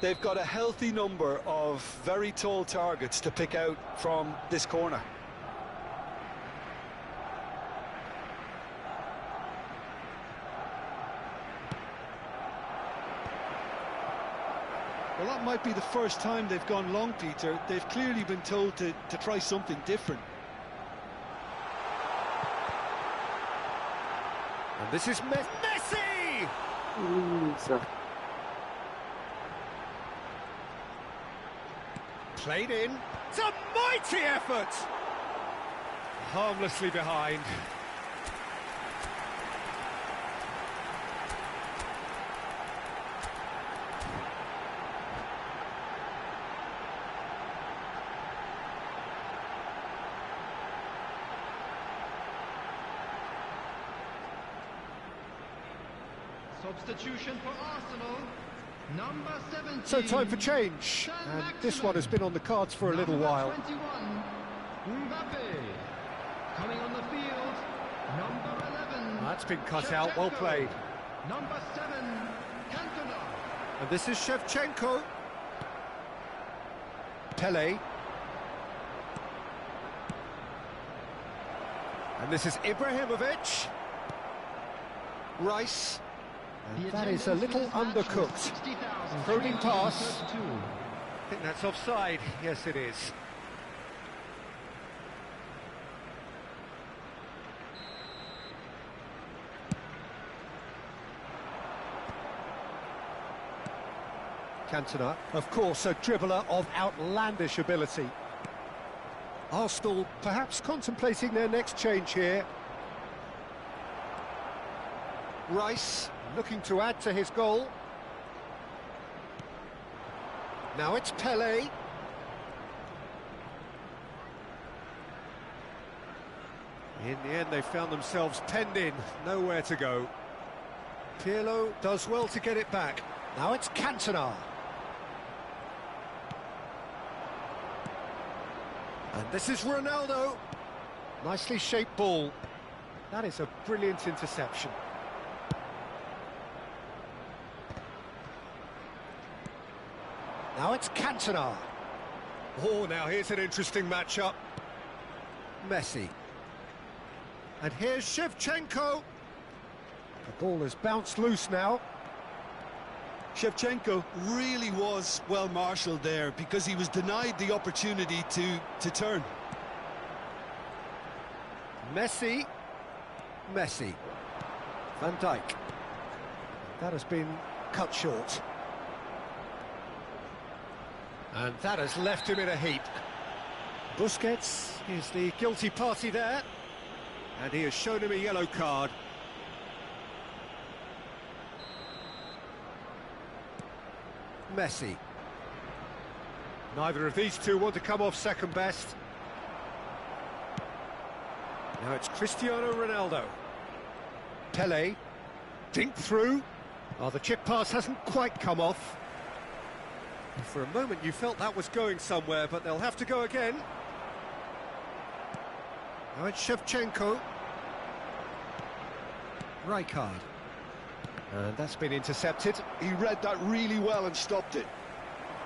They've got a healthy number of very tall targets to pick out from this corner. Well, that might be the first time they've gone long, Peter. They've clearly been told to try something different. And this is Messi! Played in. It's a mighty effort! Harmlessly behind. Substitution for Arsenal, number 17. So time for change, and this one has been on the cards for a little while. 21, Mbappe. Coming on the field, number 11. That's been cut out, well played. Number 7, Cantona. And this is Shevchenko. Pele. And this is Ibrahimovic. Rice. And that is a little undercooked. Prodding pass. I think that's offside. Yes, it is. Cantona, of course, a dribbler of outlandish ability. Arsenal perhaps contemplating their next change here. Rice looking to add to his goal. Now it's Pele. In the end, they found themselves penned in, nowhere to go. Pirlo does well to get it back. Now it's Cantona. And this is Ronaldo. Nicely shaped ball. That is a brilliant interception. Now it's Cantona. Oh, now here's an interesting matchup. Messi. And here's Shevchenko. The ball has bounced loose now. Shevchenko really was well marshalled there because he was denied the opportunity to turn. Messi. Van Dijk. That has been cut short. And that has left him in a heap. Busquets is the guilty party there. And he has shown him a yellow card. Messi. Neither of these two want to come off second best. Now it's Cristiano Ronaldo. Pele. Dink through. Oh, the chip pass hasn't quite come off. For a moment you felt that was going somewhere, but they'll have to go again. Now it's Shevchenko. Rijkaard. And that's been intercepted. He read that really well and stopped it.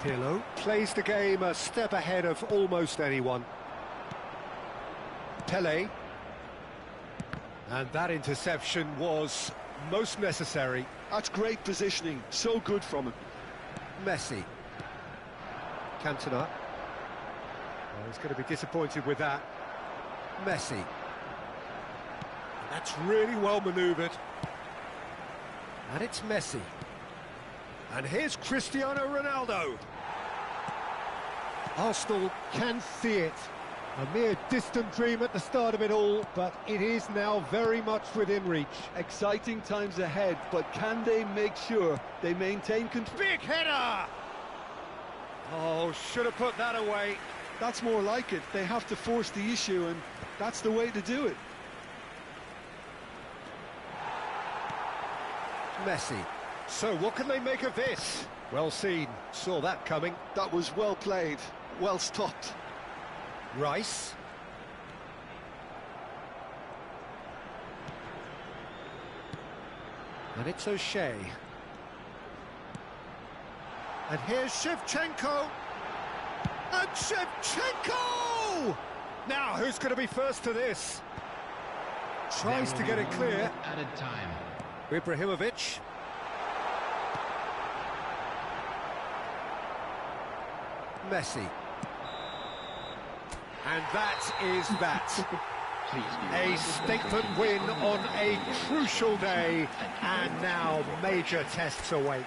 Pirlo plays the game a step ahead of almost anyone. Pele. And that interception was most necessary. That's great positioning, so good from him. Messi. Cantona. Oh, he's going to be disappointed with that. Messi. That's really well manoeuvred. And it's Messi. And here's Cristiano Ronaldo. Arsenal can see it. A mere distant dream at the start of it all, but it is now very much within reach. Exciting times ahead, but can they make sure they maintain control? Big header! Oh, should have put that away. That's more like it. They have to force the issue, and that's the way to do it. Messi. So what can they make of this? Well seen. Saw that coming. That was well played. Well stopped. Rice. And it's O'Shea. And here's Shevchenko. And Shevchenko! Now, who's going to be first to this? Tries to get it clear. Added time. Ibrahimovic. Messi. And that is that. A statement win on a crucial day, and now major tests await.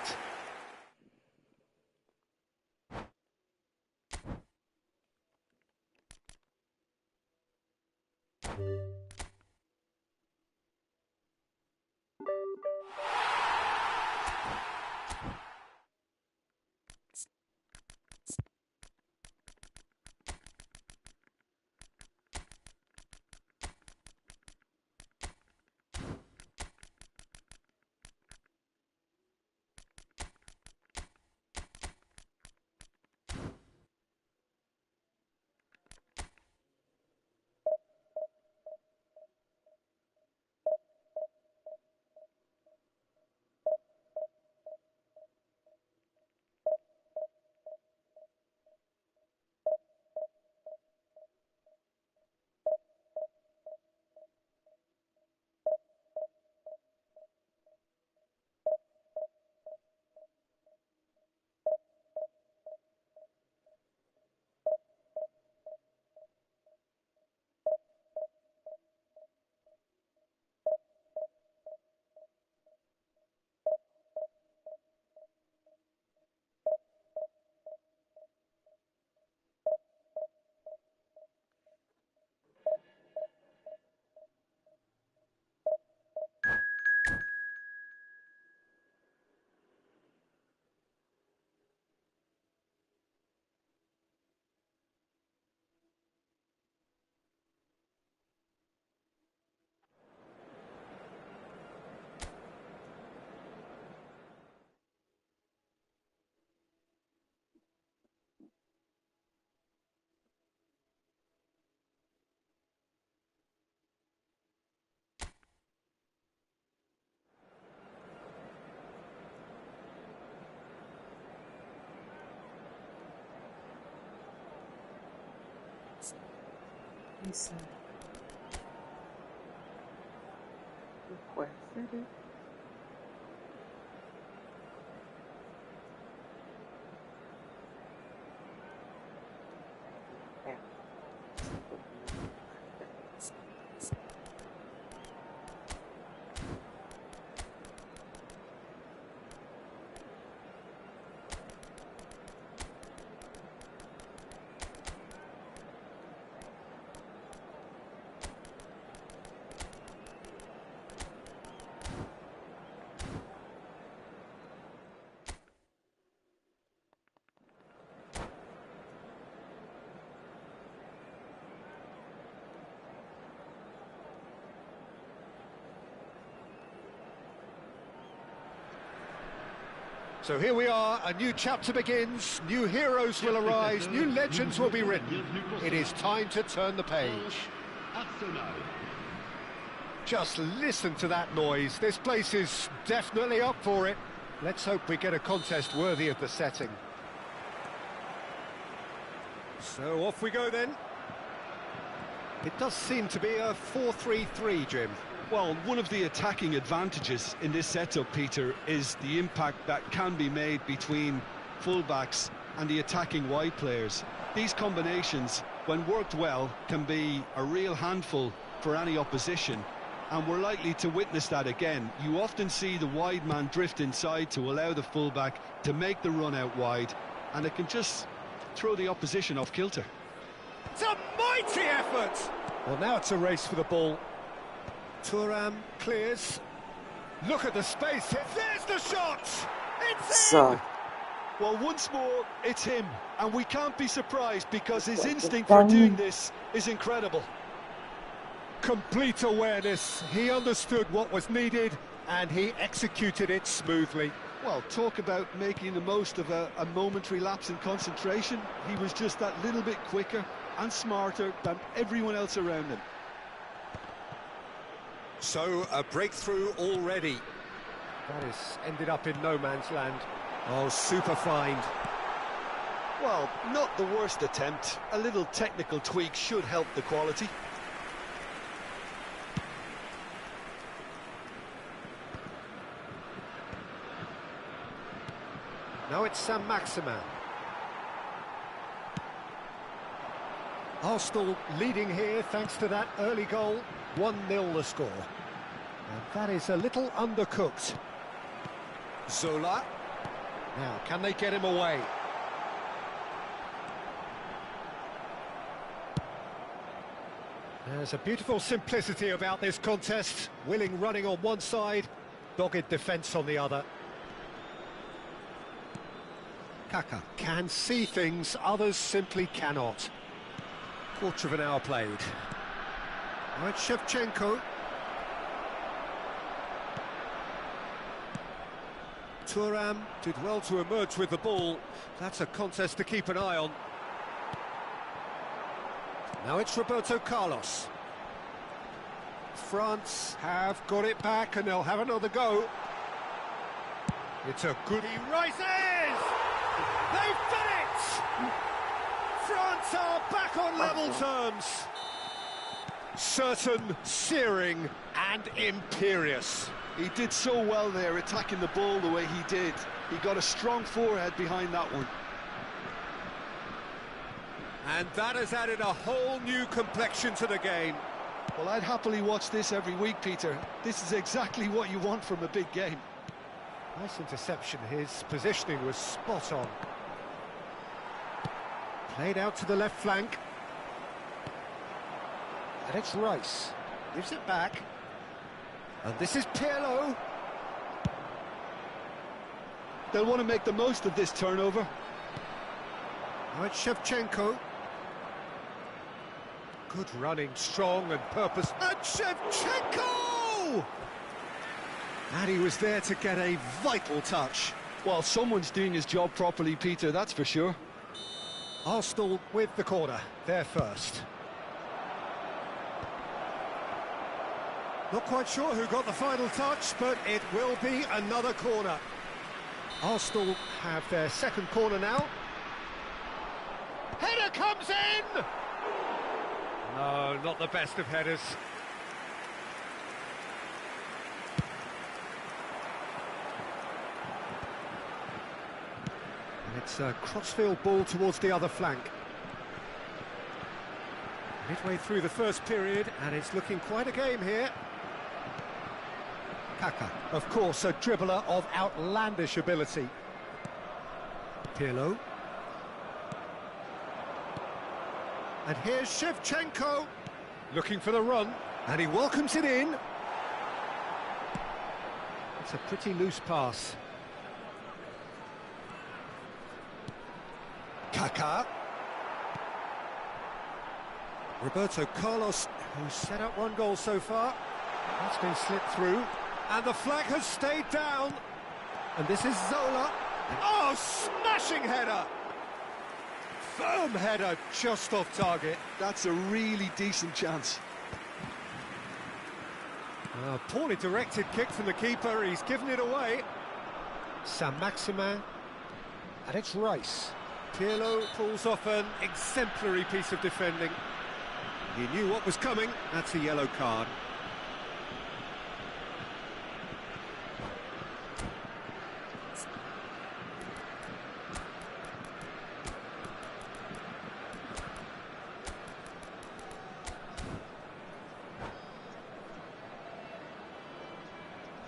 Listen. Requested it. Yeah. So here we are, a new chapter begins, new heroes will arise, new legends will be written. It is time to turn the page. Just listen to that noise, this place is definitely up for it. Let's hope we get a contest worthy of the setting. So off we go then. It does seem to be a 4-3-3, Jim. Well, one of the attacking advantages in this setup, Peter, is the impact that can be made between fullbacks and the attacking wide players. These combinations, when worked well, can be a real handful for any opposition, and we're likely to witness that again. You often see the wide man drift inside to allow the fullback to make the run out wide, and it can just throw the opposition off kilter. It's a mighty effort! Well, now it's a race for the ball. Thuram clears. Look at the space. There's the shot! It's in! Well, once more, it's him. And we can't be surprised because his instinct for doing this is incredible. Complete awareness. He understood what was needed and he executed it smoothly. Well, talk about making the most of a momentary lapse in concentration. He was just that little bit quicker and smarter than everyone else around him. So, a breakthrough already. That has ended up in no man's land. Oh, super find. Well, not the worst attempt. A little technical tweak should help the quality. Now it's Saint-Maximin. Arsenal leading here thanks to that early goal. 1-0 the score. And that is a little undercooked. Zola. Now, can they get him away? There's a beautiful simplicity about this contest. Willing running on one side, dogged defence on the other. Kaka can see things others simply cannot. Quarter of an hour played. Right, Shevchenko. Thuram did well to emerge with the ball. That's a contest to keep an eye on. Now it's Roberto Carlos. France have got it back and they'll have another go. It's a good... He rises! They've done it! France are back on level terms. Certain, searing and imperious. He did so well there, attacking the ball the way he did. He got a strong forehead behind that one. And that has added a whole new complexion to the game. Well, I'd happily watch this every week, Peter. This is exactly what you want from a big game. Nice interception. His positioning was spot on. Played out to the left flank. And it's Rice. Gives it back. And this is Pirlo. They'll want to make the most of this turnover. Now it's Shevchenko. Good running, strong and purpose. And Shevchenko! And he was there to get a vital touch. Well, someone's doing his job properly, Peter, that's for sure. Arsenal with the corner, they're first. Not quite sure who got the final touch, but it will be another corner. Arsenal have their second corner now. Header comes in! No, not the best of headers. And it's a crossfield ball towards the other flank. Midway through the first period, and it's looking quite a game here. Kaka, of course, a dribbler of outlandish ability. Pirlo. And here's Shevchenko, looking for the run, and he welcomes it in. It's a pretty loose pass. Kaka. Roberto Carlos, who's set up one goal so far. That's been slipped through, and the flag has stayed down. And this is Zola. Oh, smashing header! Firm header, just off target. That's a really decent chance. Poorly directed kick from the keeper, he's given it away. Saint-Maximin, and it's Rice. Pirlo pulls off an exemplary piece of defending. He knew what was coming, that's a yellow card.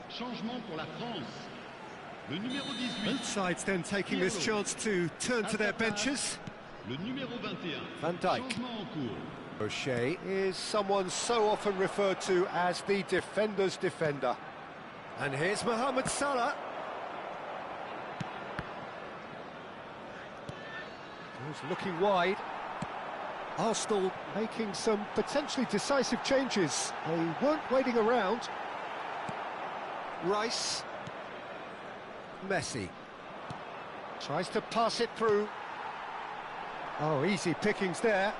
Changement pour la France. Le numéro 18. Both sides then taking this chance to turn to their benches. Le numéro 21. Van Dijk. Changement en cours. O'Shea is someone so often referred to as the defender's defender. And here's Mohamed Salah. He's looking wide. Arsenal making some potentially decisive changes. They weren't waiting around. Rice. Messi. Tries to pass it through. Oh, easy pickings there.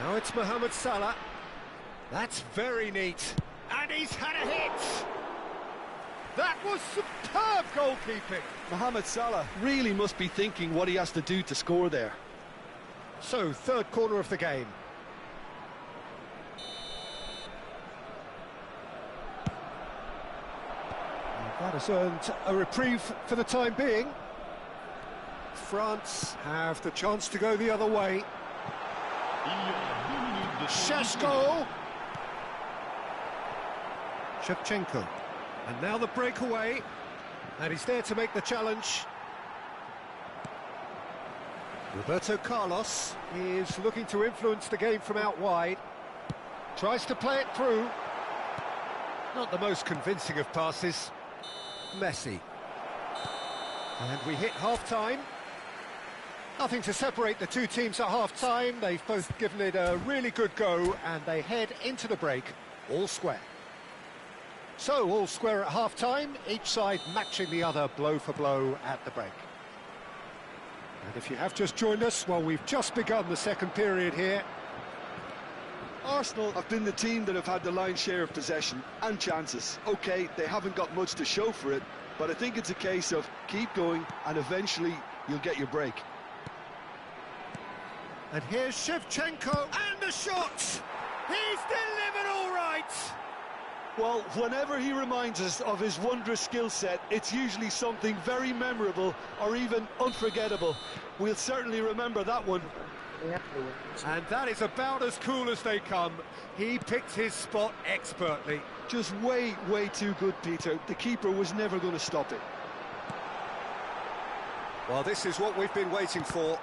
Now it's Mohamed Salah. That's very neat. And he's had a hit! That was superb goalkeeping. Mohamed Salah really must be thinking what he has to do to score there. So, third corner of the game. And that has earned a reprieve for the time being. France have the chance to go the other way. Il y aura 2 minutes de temps Šeško. Shevchenko. And now the breakaway. And he's there to make the challenge. Roberto Carlos is looking to influence the game from out wide. Tries to play it through. Not the most convincing of passes. Messi. And we hit half-time. Nothing to separate the two teams at half-time. They've both given it a really good go, and they head into the break all square. So, all square at half-time, each side matching the other blow for blow at the break. And if you have just joined us, well, we've just begun the second period here. Arsenal have been the team that have had the lion's share of possession and chances. OK, they haven't got much to show for it, but I think it's a case of keep going and eventually you'll get your break. And here's Shevchenko, and the shot! He's delivered all right! Well, whenever he reminds us of his wondrous skill set, it's usually something very memorable or even unforgettable. We'll certainly remember that one. And that is about as cool as they come. He picked his spot expertly. Just way, way too good, Peter. The keeper was never going to stop it. Well, this is what we've been waiting for.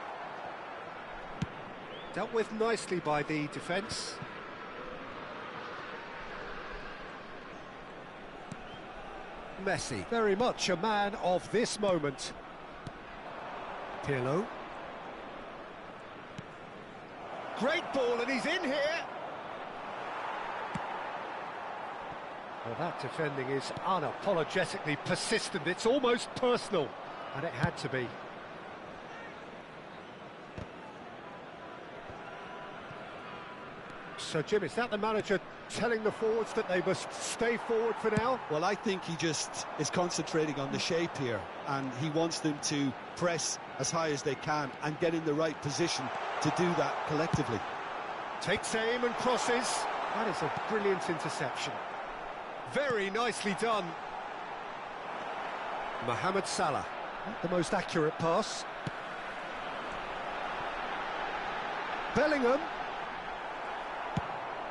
Dealt with nicely by the defence. Messi, very much a man of this moment. Pirlo. Great ball, and he's in here. Well, that defending is unapologetically persistent. It's almost personal, and it had to be. So, Jim, is that the manager telling the forwards that they must stay forward for now? Well, I think he just is concentrating on the shape here, and he wants them to press as high as they can and get in the right position to do that collectively. Takes aim and crosses. That is a brilliant interception. Very nicely done. Mohamed Salah. Not the most accurate pass. Bellingham.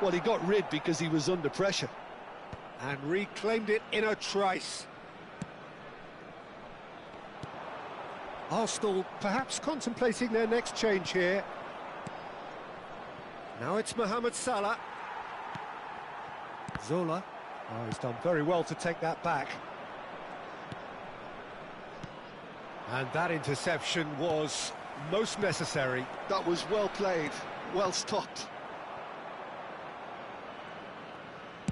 Well, he got rid because he was under pressure. And reclaimed it in a trice. Arsenal perhaps contemplating their next change here. Now it's Mohamed Salah. Zola. Oh, he's done very well to take that back. And that interception was most necessary. That was well played, well stopped.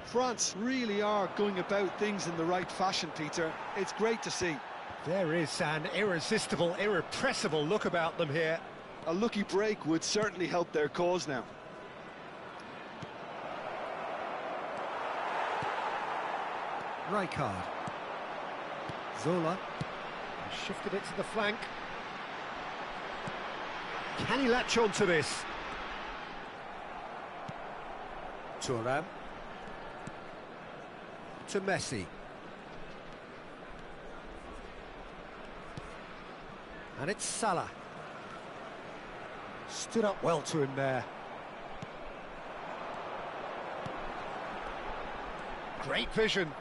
France really are going about things in the right fashion, Peter. It's great to see. There is an irresistible, irrepressible look about them here. A lucky break would certainly help their cause now. Rijkaard. Zola. Shifted it to the flank. Can he latch on to this? Thuram. To Messi. And it's Salah. Stood up well to him there. Great vision.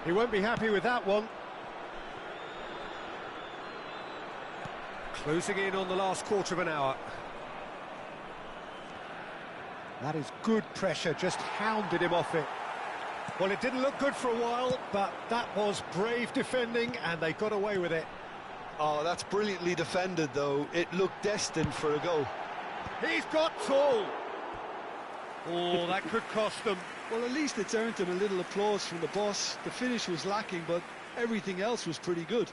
He won't be happy with that one. Closing in on the last quarter of an hour. That is good pressure, just hounded him off it. Well, it didn't look good for a while, but that was brave defending, and they got away with it. Oh, that's brilliantly defended, though. It looked destined for a goal. He's got tall. Oh, that could cost them. Well, at least it's earned him a little applause from the boss. The finish was lacking, but everything else was pretty good.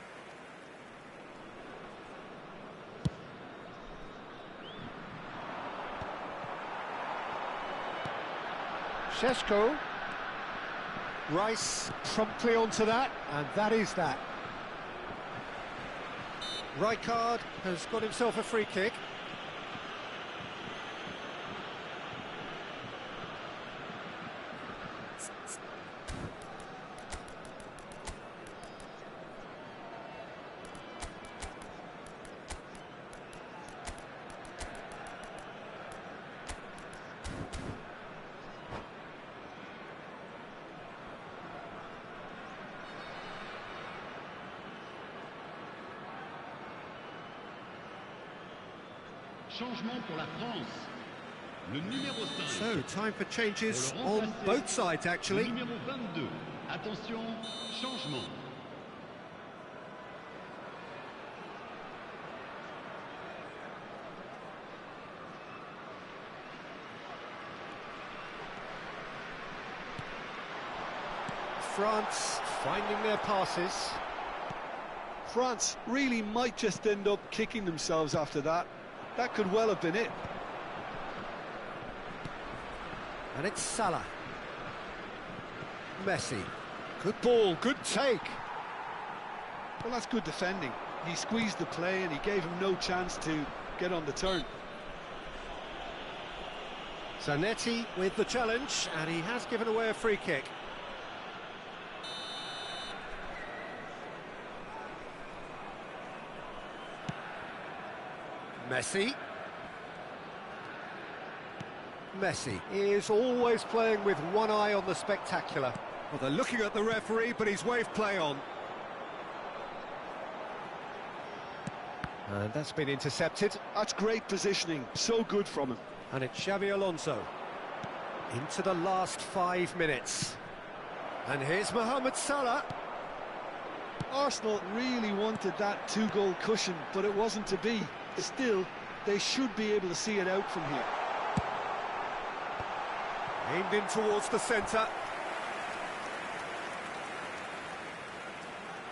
Šeško. Rice promptly onto that, and that is that. Rijkaard has got himself a free kick. Changement pour la France. Le numéro 5. So, time for changes Pour le on remplacer, both sides, actually. Le numéro 22. Attention, changement. France finding their passes. France really might just end up kicking themselves after that. That could well have been it. And it's Salah. Messi. Good ball, good take. Well, that's good defending. He squeezed the play and he gave him no chance to get on the turn. Zanetti with the challenge, and he has given away a free kick. Messi. Messi is always playing with one eye on the spectacular. Well, they're looking at the referee, but he's waved play on. And that's been intercepted. That's great positioning, so good from him. And it's Xabi Alonso. Into the last 5 minutes. And here's Mohamed Salah. Arsenal really wanted that two-goal cushion, but it wasn't to be. Still, they should be able to see it out from here. Aimed in towards the centre.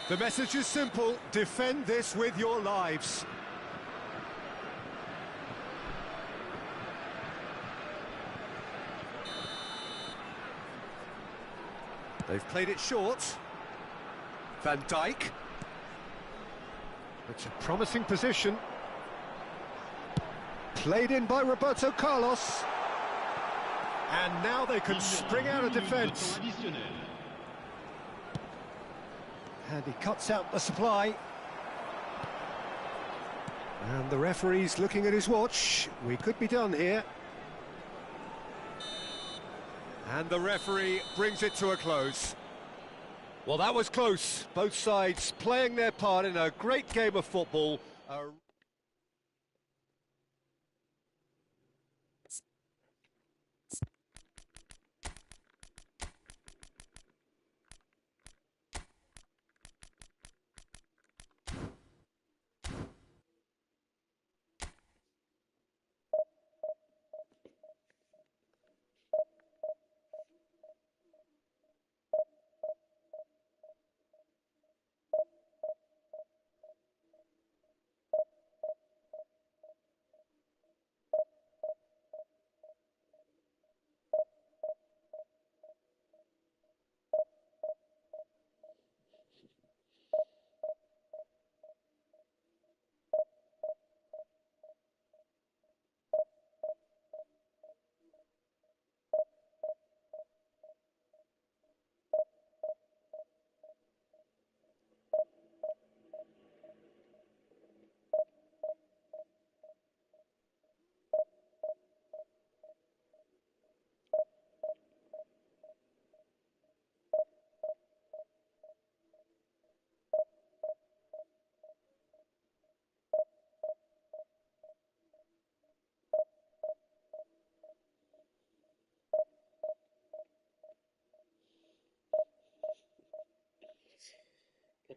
The message is simple: defend this with your lives. They've played it short. Van Dijk. It's a promising position. Played in by Roberto Carlos. And now they can spring out of defence. And he cuts out the supply. And the referee's looking at his watch. We could be done here. And the referee brings it to a close. Well, that was close. Both sides playing their part in a great game of football.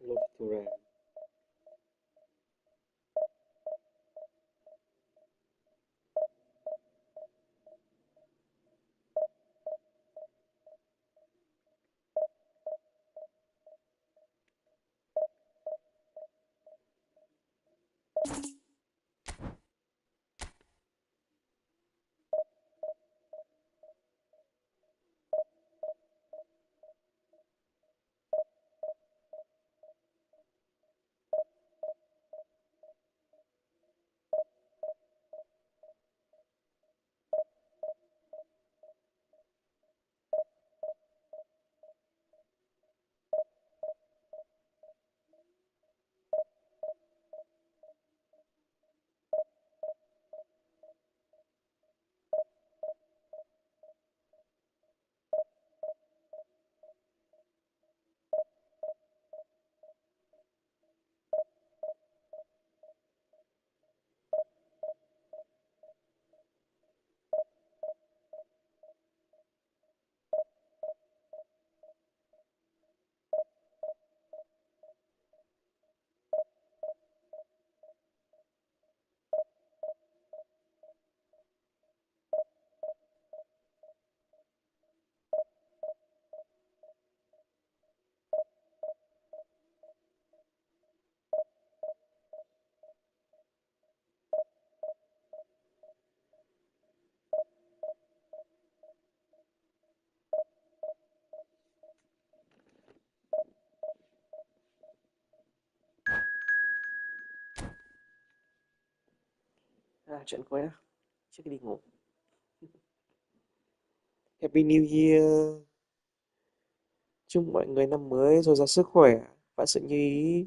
Carlos Turan. Trận cuối nào trước khi đi ngủ. Happy New Year. Chúc mọi người năm mới dồi dào sức khỏe và sự như ý.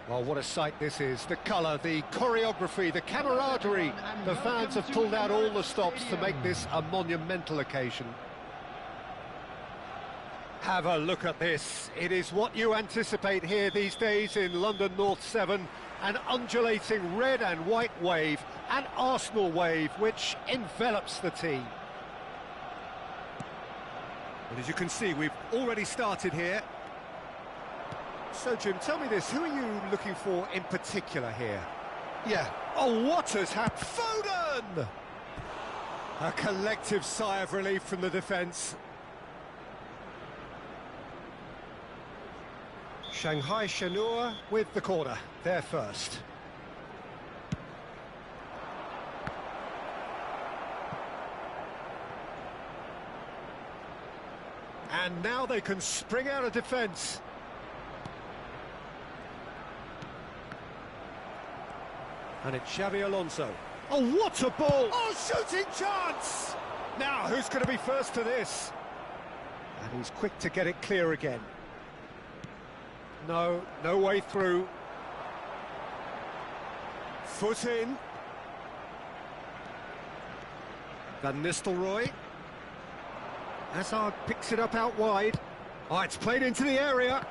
Well, what a sight this is. The colour, the choreography, the camaraderie. The fans have pulled out all the stops to make this a monumental occasion. Have a look at this. It is what you anticipate here these days in London North 7. An undulating red and white wave, an Arsenal wave, which envelops the team. But as you can see, we've already started here. So, Jim, tell me this, who are you looking for in particular here? Yeah. Oh, what has happened? Foden! A collective sigh of relief from the defence. Shanghai Shenhua with the corner, there first. And now they can spring out of defence. And it's Xabi Alonso. Oh, what a ball! Oh, shooting chance! Now, who's going to be first to this? And he's quick to get it clear again. No way through. Foot in. Van Nistelrooy. Hazard picks it up out wide. Oh, it's played into the area.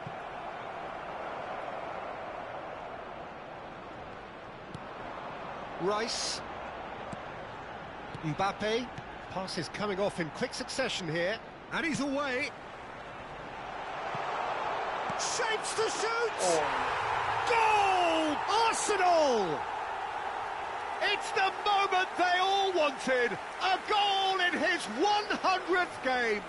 Rice. Mbappe. Pass is coming off in quick succession here. And he's away. Shapes to shoot! Oh. Goal! Arsenal! It's the moment they all wanted. A goal in his 100th game.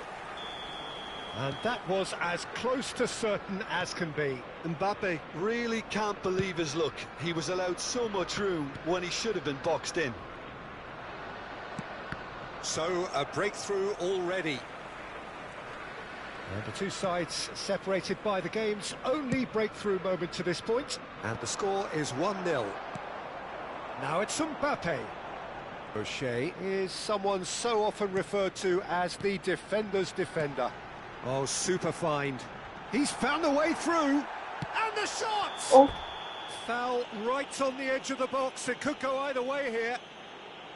And that was as close to certain as can be. Mbappe really can't believe his luck. He was allowed so much room when he should have been boxed in. So, a breakthrough already. And the two sides separated by the game's only breakthrough moment to this point. And the score is 1-0. Now it's Mbappe. O'Shea is someone so often referred to as the defender's defender. Oh, super find. He's found a way through. And the shot! Ô, Foul right on the edge of the box. It could go either way here.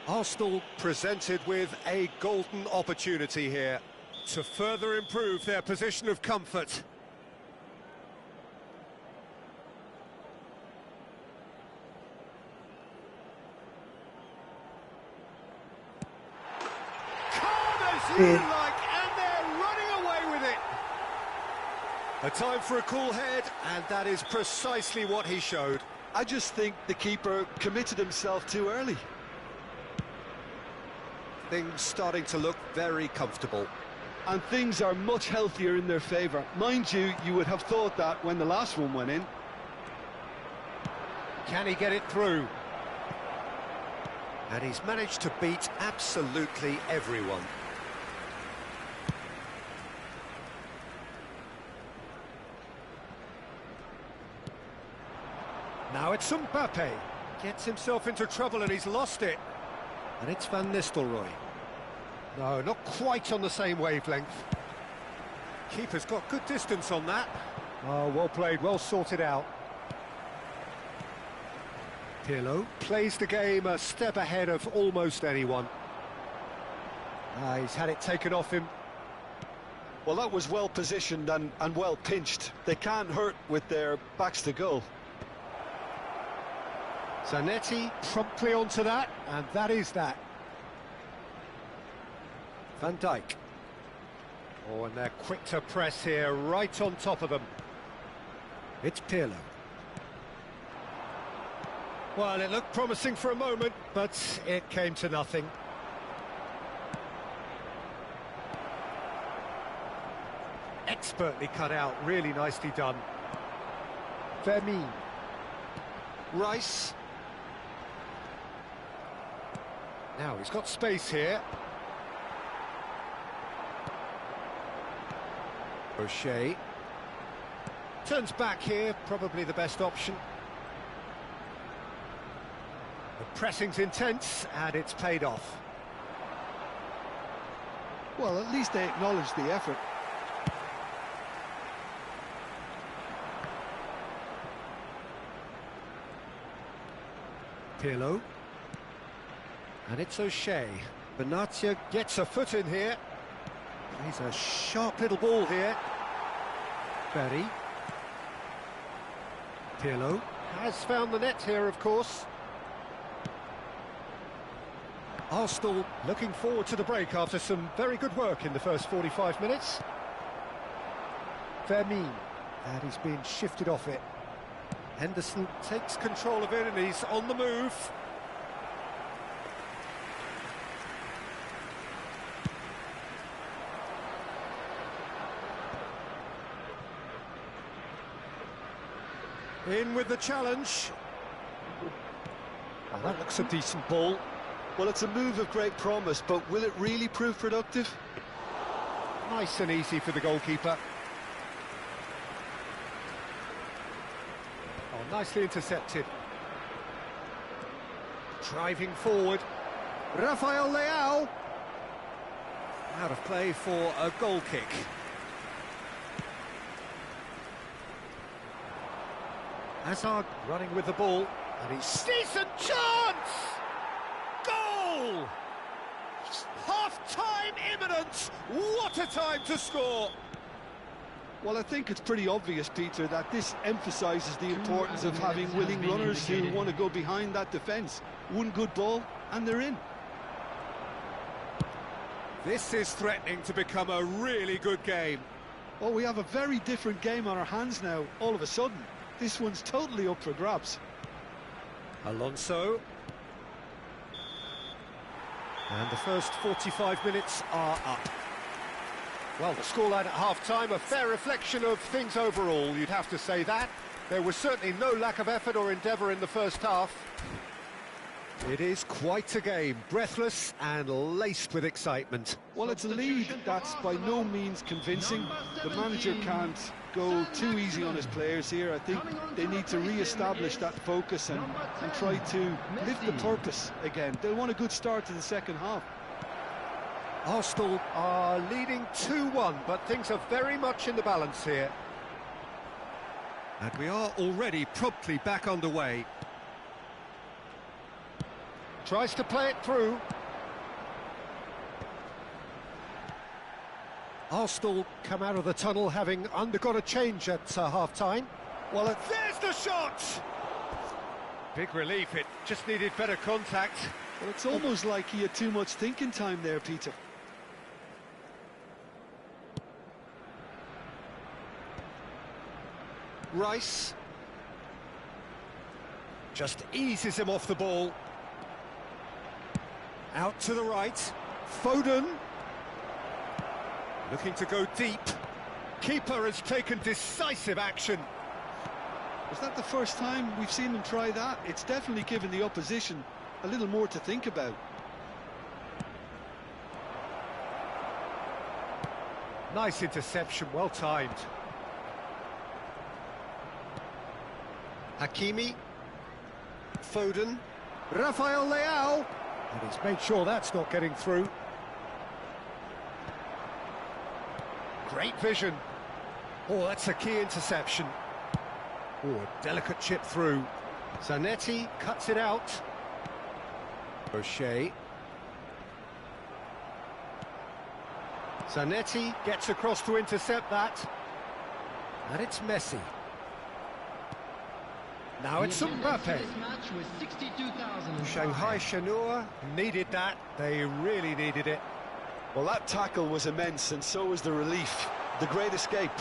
Arsenal presented with a golden opportunity here to further improve their position of comfort. Corners in like, and they're running away with it. A time for a cool head, and that is precisely what he showed. I just think the keeper committed himself too early. Things starting to look very comfortable. And things are much healthier in their favour. Mind you, you would have thought that when the last one went in. Can he get it through? And he's managed to beat absolutely everyone. Now it's Mbappe. Gets himself into trouble and he's lost it. And it's Van Nistelrooy. No, not quite on the same wavelength. Keeper's got good distance on that. Oh, well played, well sorted out. Pirlo plays the game a step ahead of almost anyone. He's had it taken off him. Well, that was well positioned and well pinched. They can't hurt with their backs to goal. Zanetti promptly onto that, and that is that. Van Dijk. Oh, and they're quick to press here, right on top of them. It's Pirlo. Well, it looked promising for a moment, but it came to nothing. Expertly cut out, really nicely done. Vermeer. Rice. Now he's got space here. O'Shea. Turns back here, probably the best option. The pressing's intense, and it's paid off. Well, at least they acknowledged the effort. Pirlo. And it's O'Shea. Benatia gets a foot in here. He's a sharp little ball here. Berry. Pirlo has found the net here, of course. Arsenal looking forward to the break after some very good work in the first 45 minutes. Vermeer. And he's being shifted off it. Henderson takes control of it and he's on the move. In with the challenge. Oh, that looks a decent ball. Well, it's a move of great promise, but will it really prove productive? Nice and easy for the goalkeeper. Oh, nicely intercepted. Driving forward. Rafael Leao. Out of play for a goal kick. Hazard running with the ball, and he's decent chance! Goal! Half-time imminent! What a time to score! Well, I think it's pretty obvious, Peter, that this emphasises the importance of having willing runners who want to go behind that defence. One good ball, and they're in. This is threatening to become a really good game. Oh, we have a very different game on our hands now, all of a sudden. This one's totally up for grabs. Alonso. And the first 45 minutes are up. Well, the scoreline at half-time, a fair reflection of things overall, you'd have to say that. There was certainly no lack of effort or endeavour in the first half. It is quite a game, breathless and laced with excitement. Well, it's a lead that's by no means convincing. The manager can't go too easy on his players here. I think they need to re-establish that focus and try to lift the purpose again. They'll want a good start to the second half. Arsenal are leading 2-1, but things are very much in the balance here. And we are already promptly back underway. Tries to play it through. Arsenal come out of the tunnel having undergone a change at half-time. Well, there's the shot! Big relief, it just needed better contact. Well, it's almost like he had too much thinking time there, Peter. Rice just eases him off the ball. Out to the right, Foden looking to go deep. Keeper has taken decisive action. Was that the first time we've seen them try that? It's definitely given the opposition a little more to think about. Nice interception, well timed. Hakimi, Foden, Rafael Leao, and he's made sure that's not getting through. Great vision. Oh, that's a key interception. Oh, a delicate chip through. Zanetti cuts it out. O'Shea. Zanetti gets across to intercept that. And it's Messi. Now it's Mbappe. Shanghai Shenhua needed that. They really needed it. Well, that tackle was immense, and so was the relief. The great escape.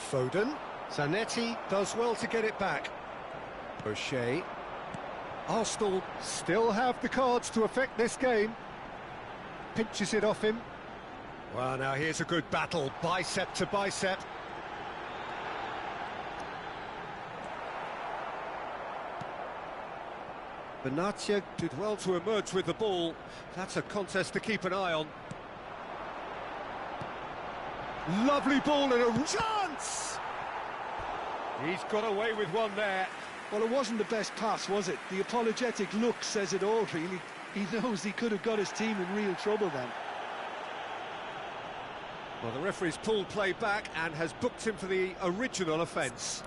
Foden. Zanetti does well to get it back. O'Shea. Arsenal still have the cards to affect this game. Pinches it off him. Well, now here's a good battle, bicep to bicep. Benatia did well to emerge with the ball. That's a contest to keep an eye on. Lovely ball and a chance! He's got away with one there. Well, it wasn't the best pass, was it? The apologetic look says it all, really. He knows he could have got his team in real trouble then. Well, the referee's pulled play back and has booked him for the original offence.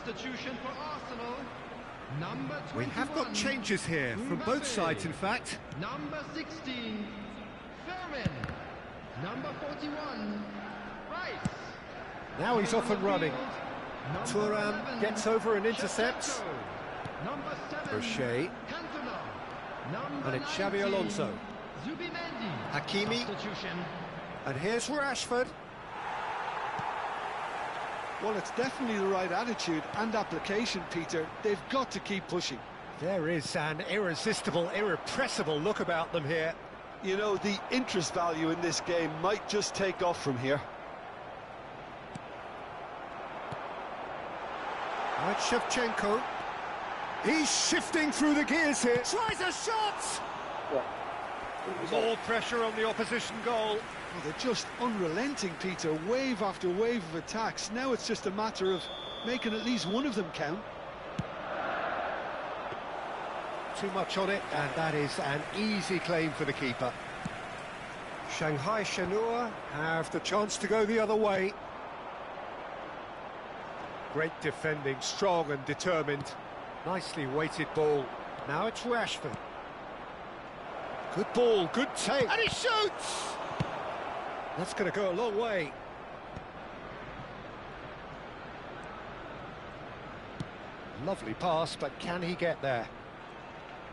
Substitution for Arsenal. Number 21. We have got changes here from both sides, in fact. Number 16, Fermin. Number 41, Rice. Now he's off and running. Thuram gets over and intercepts. Number 7, O'Shea. Cantona. Number And it's Xabi Alonso. Zubimendi. Hakimi. Substitution. And here's Rashford. Well, it's definitely the right attitude and application, Peter. They've got to keep pushing. There is an irresistible, irrepressible look about them here. You know, the interest value in this game might just take off from here. Right, Shevchenko. He's shifting through the gears here. Tries a shot! More pressure on the opposition goal. Well, they're just unrelenting, Peter. Wave after wave of attacks. Now it's just a matter of making at least one of them count. Too much on it, and that is an easy claim for the keeper. Shanghai Shenhua have the chance to go the other way. Great defending, strong and determined. Nicely weighted ball. Now it's Rashford. Good ball, good take. And he shoots! That's going to go a long way. Lovely pass, but can he get there?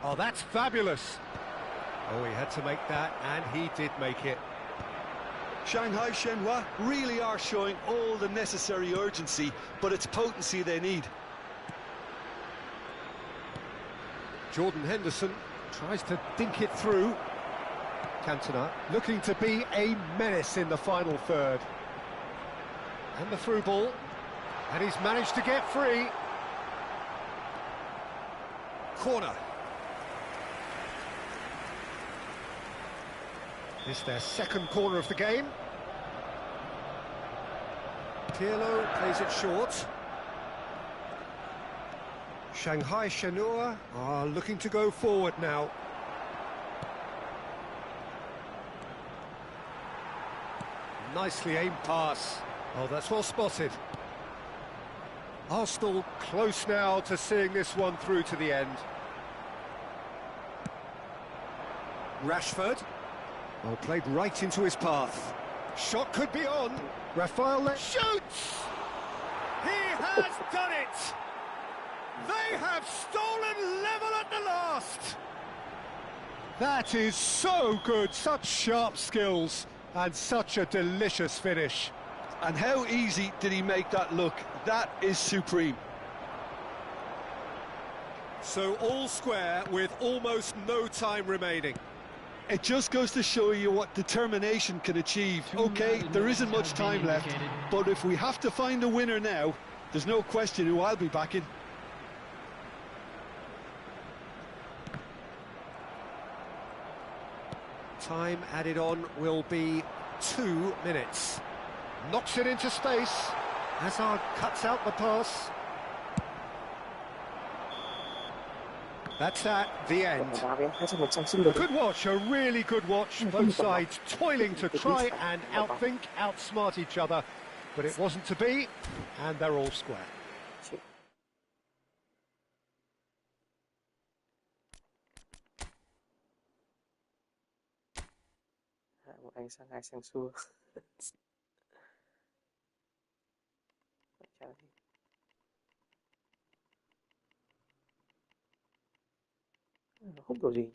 Oh, that's fabulous! Oh, he had to make that, and he did make it. Shanghai Shenhua really are showing all the necessary urgency, but it's potency they need. Jordan Henderson tries to dink it through. Cantona looking to be a menace in the final third. And the through ball, and he's managed to get free. Corner. It's their second corner of the game. Pirlo plays it short. Shanghai Shenhua are looking to go forward now. Nicely aimed pass. Oh, that's well spotted. Arsenal close now to seeing this one through to the end. Rashford. Well, played right into his path. Shot could be on. Rafael shoots! He has done it! They have stolen level at the last! That is so good, such sharp skills, and such a delicious finish. And how easy did he make that look? That is supreme. So all square with almost no time remaining. It just goes to show you what determination can achieve. Okay, there isn't much time left, but if we have to find a winner now, there's no question who I'll be backing. Time added on will be 2 minutes. Knocks it into space. Hazard cuts out the pass. That's at the end. Good watch, a really good watch. Both sides toiling to try and outthink, outsmart each other. But it wasn't to be, and they're all square. Một anh sang hai sang xua. Không kiểu gì.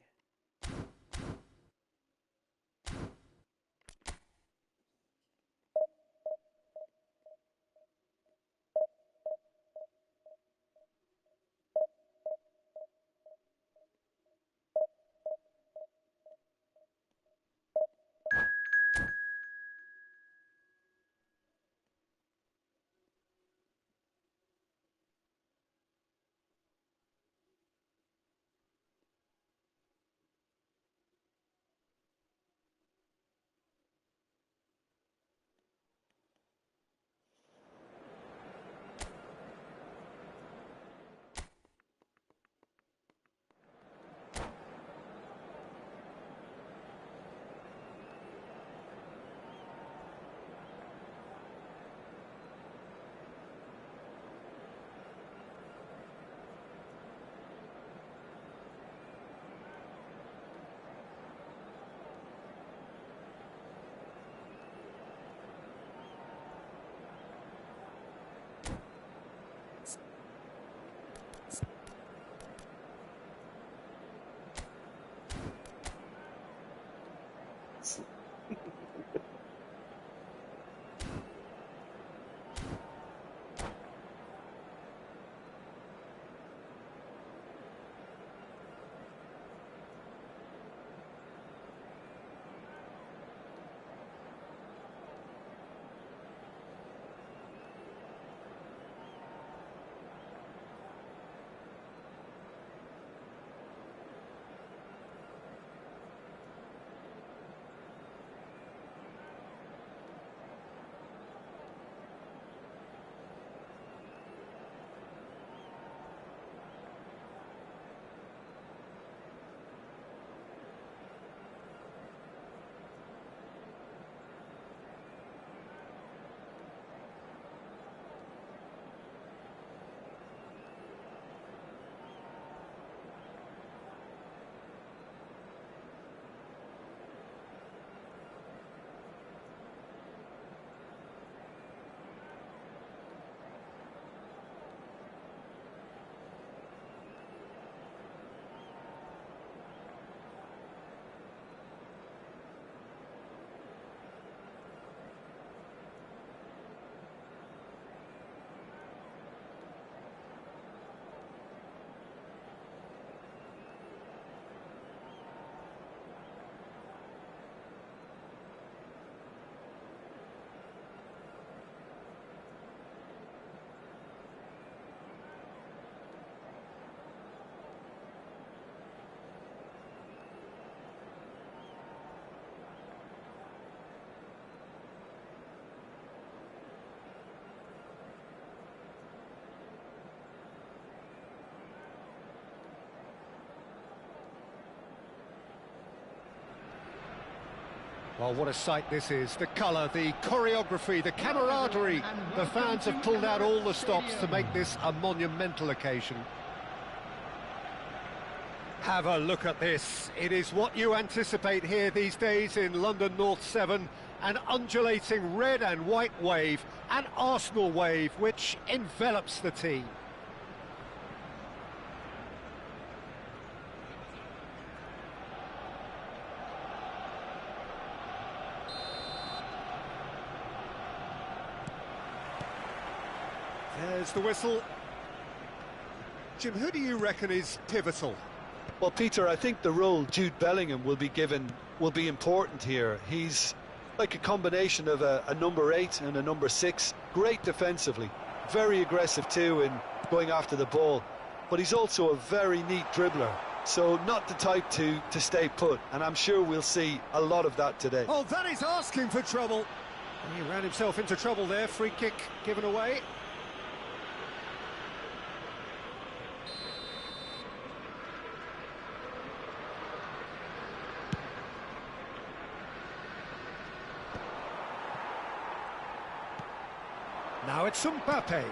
Well, what a sight this is. The colour, the choreography, the camaraderie. The fans have pulled out all the stops to make this a monumental occasion. Have a look at this. It is what you anticipate here these days in London North 7. An undulating red and white wave, an Arsenal wave which envelops the team. There's the whistle. Jim, who do you reckon is pivotal? Well, Peter, I think the role Jude Bellingham will be given will be important here. He's like a combination of a number 8 and a number 6. Great defensively, very aggressive too in going after the ball. But he's also a very neat dribbler, so not the type to stay put. And I'm sure we'll see a lot of that today. Oh, that is asking for trouble. He ran himself into trouble there. Free kick given away. Now it's Mbappe.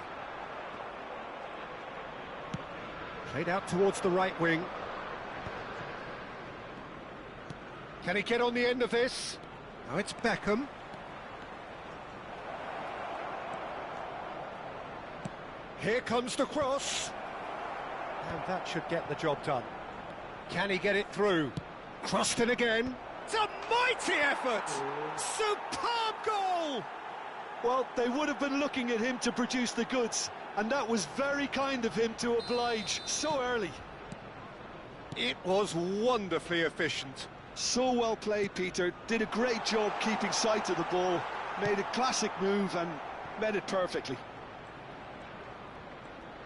Played out towards the right wing. Can he get on the end of this? Now it's Beckham. Here comes the cross. And that should get the job done. Can he get it through? Crossed in again. It's a mighty effort! Superb goal! Well, they would have been looking at him to produce the goods, and that was very kind of him to oblige so early. It was wonderfully efficient. So well played, Peter. Did a great job keeping sight of the ball, made a classic move and met it perfectly.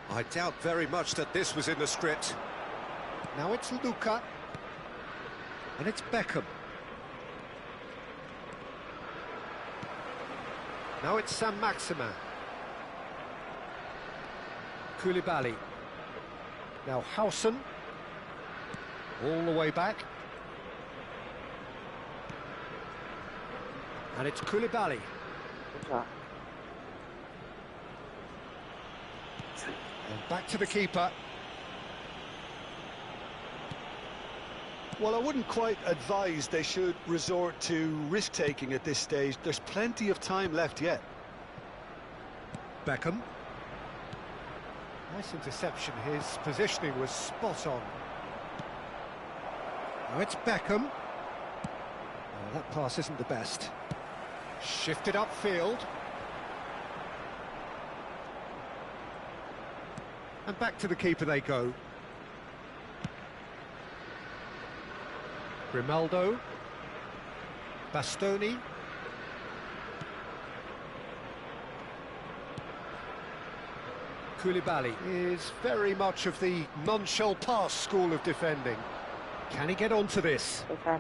I doubt very much that this was in the script. Now it's Luka. And it's Beckham. Now it's Saint-Maximin. Koulibaly. Now Howson. All the way back. And it's Koulibaly. Okay. And back to the keeper. Well, I wouldn't quite advise they should resort to risk-taking at this stage. There's plenty of time left yet. Beckham. Nice interception. His positioning was spot on. Now it's Beckham. Oh, that pass isn't the best. Shifted upfield. And back to the keeper they go. Grimaldo. Bastoni. Koulibaly is very much of the non-shell pass school of defending. Can he get onto this? Okay.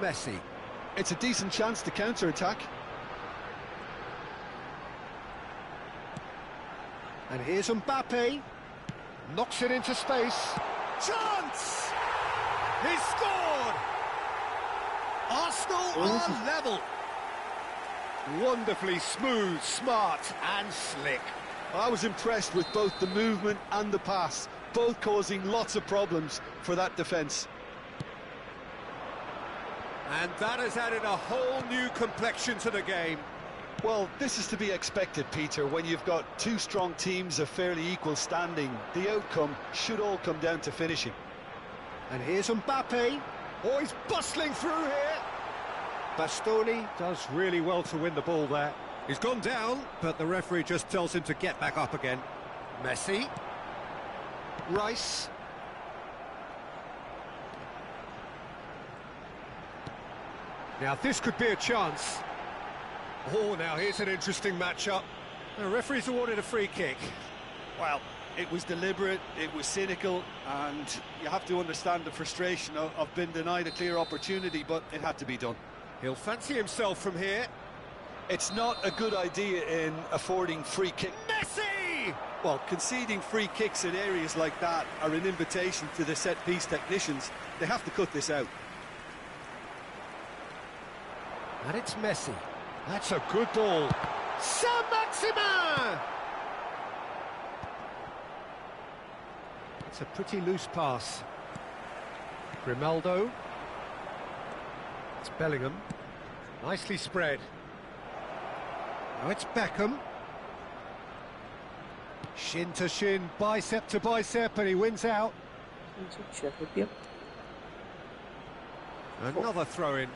Messi. It's a decent chance to counter-attack. And here's Mbappe. Knocks it into space. Chance! He scored! Arsenal are level. Wonderfully smooth, smart and slick. I was impressed with both the movement and the pass, both causing lots of problems for that defence. And that has added a whole new complexion to the game. Well, this is to be expected, Peter. When you've got two strong teams of fairly equal standing, the outcome should all come down to finishing. And here's Mbappe. Oh, he's bustling through here. Bastoni does really well to win the ball there. He's gone down, but the referee just tells him to get back up again. Messi. Rice. Now this could be a chance. Oh, now here's an interesting matchup. The referee's awarded a free kick. Well, it was deliberate, it was cynical, and you have to understand the frustration of being denied a clear opportunity, but it had to be done. He'll fancy himself from here. It's not a good idea in affording free kick. Messi! Well, conceding free kicks in areas like that are an invitation to the set-piece technicians. They have to cut this out. And it's Messi. That's a good ball. Saint-Maximin! It's a pretty loose pass. Grimaldo. It's Bellingham. Nicely spread. Now it's Beckham. Shin to shin, bicep to bicep, and he wins out. Chuyển hơi tiếp. Another throw-in.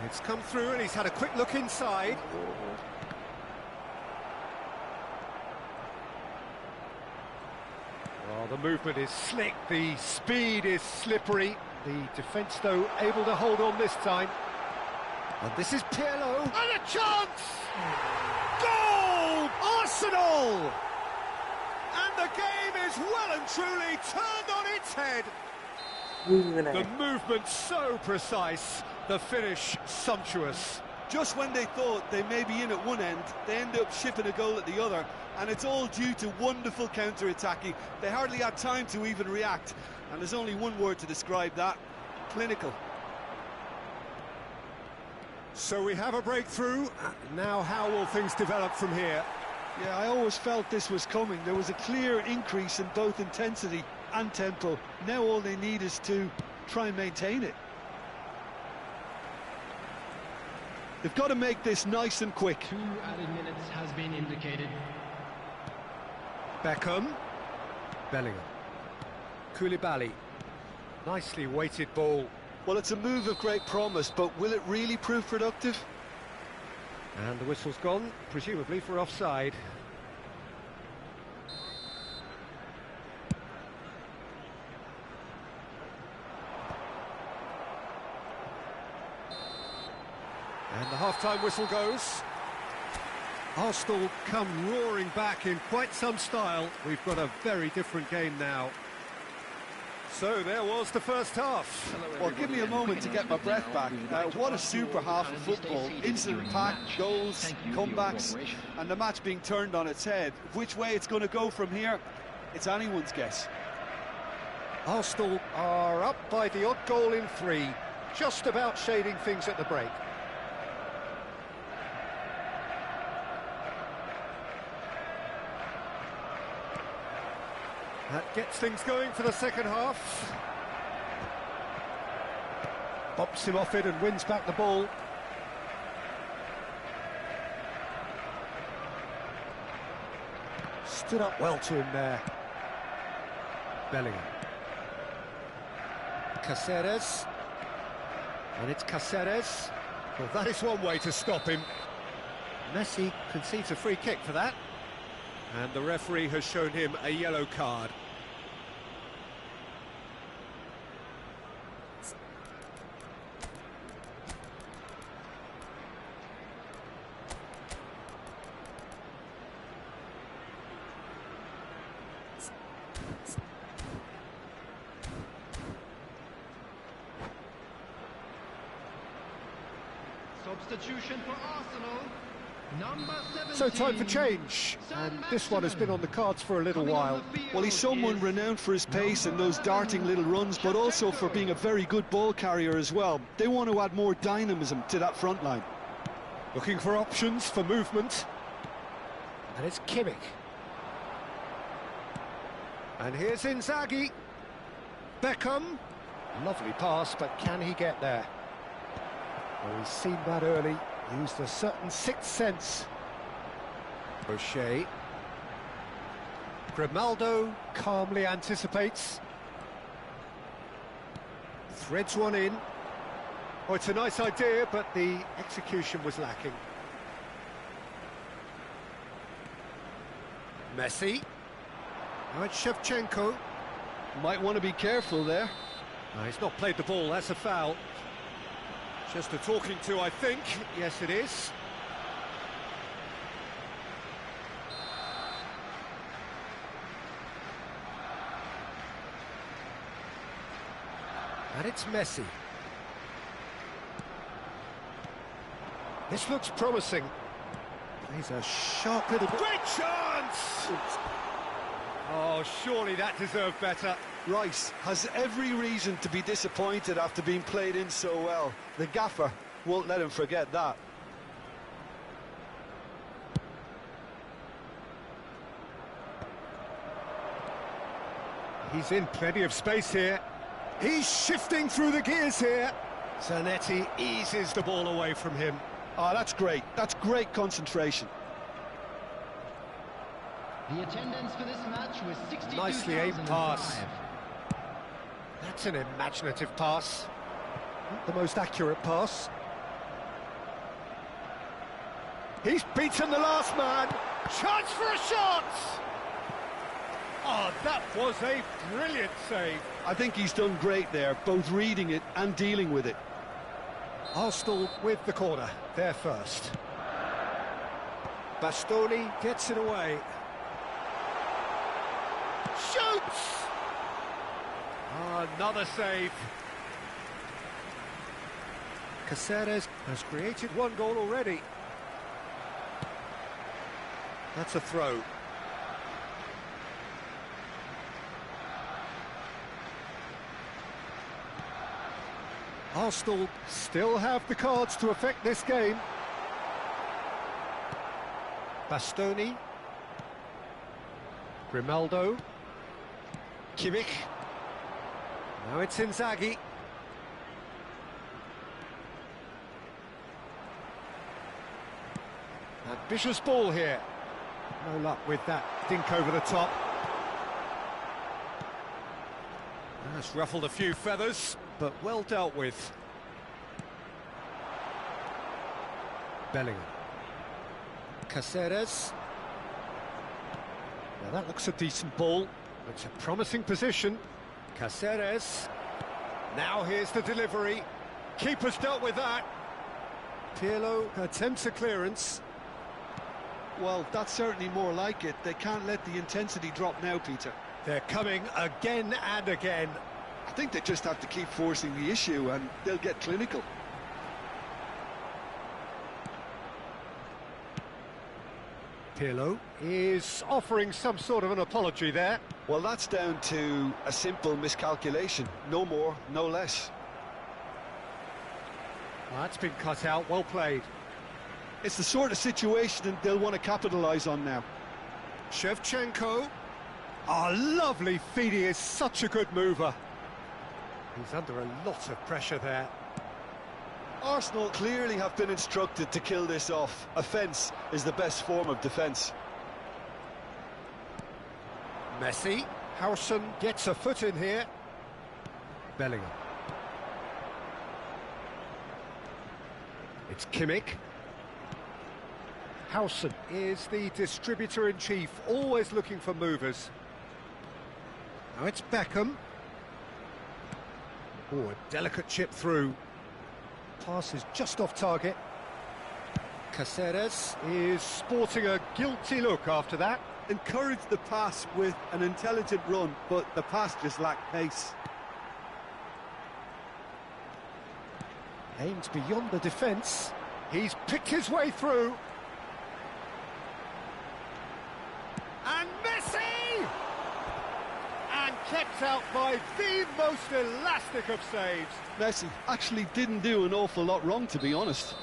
It's come through and he's had a quick look inside. Oh, the movement is slick, the speed is slippery. The defence, though, able to hold on this time. And this is Pirlo. And a chance! Goal! Arsenal! And the game is well and truly turned on its head. The movement so precise, the finish sumptuous. Just when they thought they may be in at one end, they end up shipping a goal at the other, and it's all due to wonderful counter-attacking. They hardly had time to even react, and there's only one word to describe that: clinical. So we have a breakthrough. Now how will things develop from here? Yeah, I always felt this was coming. There was a clear increase in both intensity and tempo. Now all they need is to try and maintain it. They've got to make this nice and quick. 2 added minutes has been indicated. Beckham. Bellingham. Koulibaly. Nicely weighted ball. Well, it's a move of great promise, but will it really prove productive? And the whistle's gone, presumably for offside. And the half-time whistle goes. Arsenal come roaring back in quite some style. We've got a very different game now. So there was the first half. Well, give me a moment to get my breath back. What a super half of football. Incident-packed, goals, comebacks, and the match being turned on its head. Which way it's going to go from here, it's anyone's guess. Arsenal are up by the odd goal in 3, just about shading things at the break. That gets things going for the second half. Bops him off it and wins back the ball. Stood up well to him there. Bellingham. Caceres. And it's Caceres. Well, that is one way to stop him. Messi concedes a free kick for that. And the referee has shown him a yellow card. Substitution for Arsenal. Number 17. So time for change, and this one has been on the cards for a little while. Well, he's someone renowned for his pace and those darting little runs, but also for being a very good ball carrier as well. They want to add more dynamism to that front line. Looking for options for movement. And it's Kimmich. And here's Inzaghi. Beckham. Lovely pass, but can he get there? Well, he's seen that early. Used a certain sixth sense. O'Shea. Grimaldo calmly anticipates. Threads one in. Oh, it's a nice idea, but the execution was lacking. Messi. Now it's Shevchenko. Might want to be careful there. No, he's not played the ball, that's a foul. Just a talking to, I think. Yes, it is. And it's Messi. This looks promising. He's a sharp little... Great chance! Oh, surely that deserved better. Rice has every reason to be disappointed after being played in so well. The gaffer won't let him forget that. He's in plenty of space here. He's shifting through the gears here. Zanetti eases the ball away from him. Oh, that's great. That's great concentration. The attendance for this match was 62,005. Nicely aimed pass. That's an imaginative pass. Not the most accurate pass. He's beaten the last man. Chance for a shot! Oh, that was a brilliant save. I think he's done great there, both reading it and dealing with it. Arsenal with the corner, there first. Bastoni gets it away. Shoots! Another save. Caceres has created one goal already. That's a throw. Arsenal still have the cards to affect this game. Bastoni. Grimaldo. Kimmich. Now it's Inzaghi. Ambitious ball here. No luck with that dink over the top. That's ruffled a few feathers, but well dealt with. Bellingham. Caceres. Now that looks a decent ball. It's a promising position. Caceres. Now here's the delivery. Keeper's dealt with that. Pirlo attempts a clearance. Well, that's certainly more like it. They can't let the intensity drop now, Peter. They're coming again and again. I think they just have to keep forcing the issue and they'll get clinical. Pirlo is offering some sort of an apology there. Well, that's down to a simple miscalculation. No more, no less. Well, that's been cut out, well played. It's the sort of situation they'll want to capitalise on now. Shevchenko. Oh, lovely feed, he is such a good mover. He's under a lot of pressure there. Arsenal clearly have been instructed to kill this off. Offence is the best form of defence. Messi. Howson gets a foot in here. Bellingham. It's Kimmich. Howson is the distributor-in-chief, always looking for movers. Now it's Beckham. Oh, a delicate chip through. Pass is just off target. Caceres is sporting a guilty look after that. Encouraged the pass with an intelligent run, but the pass just lacked pace. Aimed beyond the defence. He's picked his way through. And Messi! And kept out by the most elastic of saves. Messi actually didn't do an awful lot wrong, to be honest.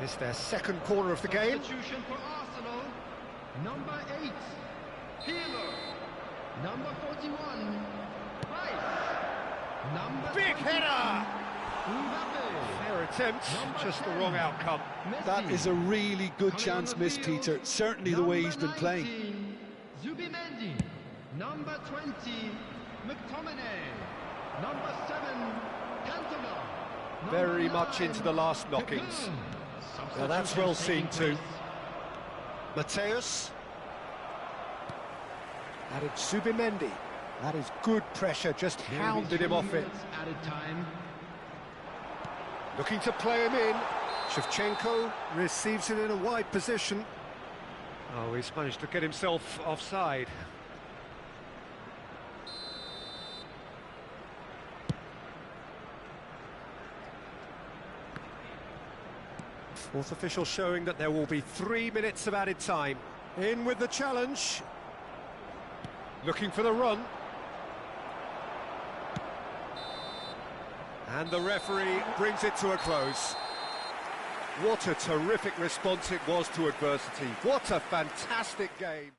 It's their second corner of the game. Substitution for Arsenal. Number 8, Pirlo. Number 41, Rice. Number Big 21, header! Mbappe. Fair attempt, just the wrong outcome. Messi. That is a really good chance missed, Peter. Certainly the way he's been playing. Number 19, Zubimendi. Number 20, McTominay. Number 7, Cantona. Very much into the last knockings. Now that's well seen too. Mateus. Added Subimendi. That is good pressure, just hounded him off it. Added time. Looking to play him in. Shevchenko receives it in a wide position. Oh, he's managed to get himself offside. Fourth official showing that there will be 3 minutes of added time. In with the challenge. Looking for the run. And the referee brings it to a close. What a terrific response it was to adversity. What a fantastic game.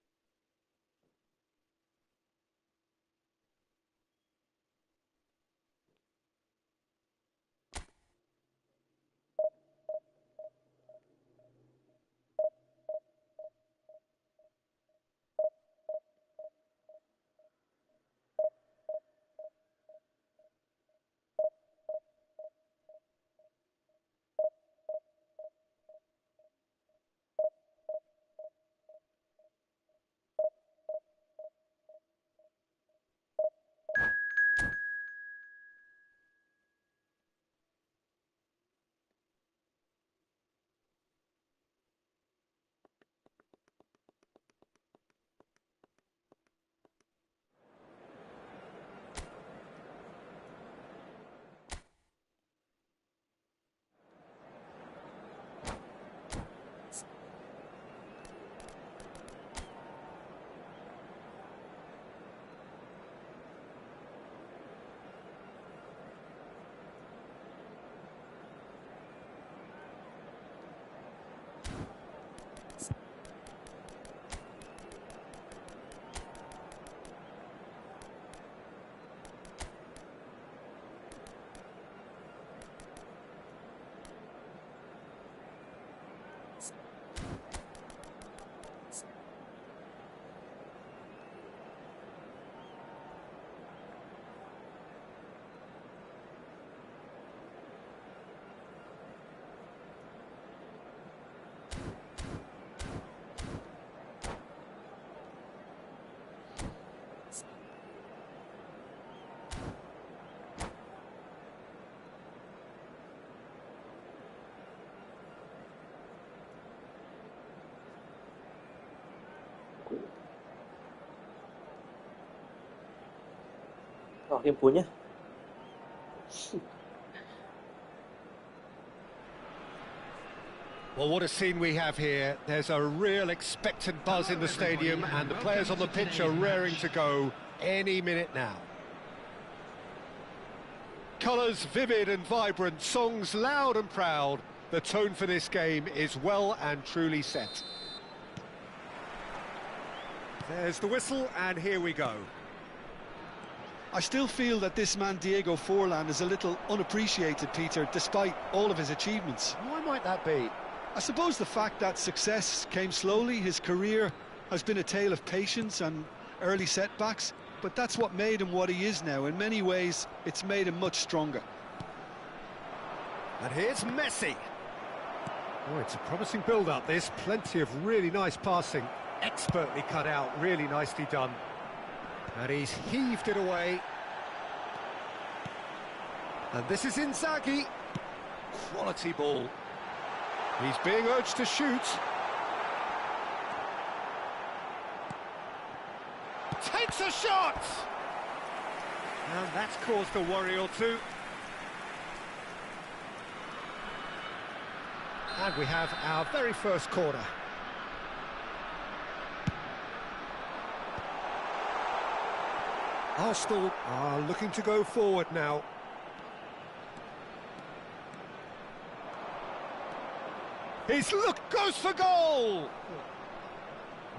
Game punya. Well, what a scene we have here. There's a real expectant buzz in the stadium, and the players on the pitch are raring to go any minute now. Colours vivid and vibrant, songs loud and proud. The tone for this game is well and truly set. There's the whistle, and here we go. I still feel that this man Diego Forlan is a little unappreciated, Peter, despite all of his achievements. Why might that be? I suppose the fact that success came slowly. His career has been a tale of patience and early setbacks, but that's what made him what he is now. In many ways, it's made him much stronger. And here's Messi. Oh, it's a promising build-up, this. Plenty of really nice passing. Expertly cut out, really nicely done. And he's heaved it away. And this is Inzaghi. Quality ball. He's being urged to shoot. Takes a shot! And that's caused a worry or two. And we have our very first corner. Arsenal are looking to go forward now. Goes for goal!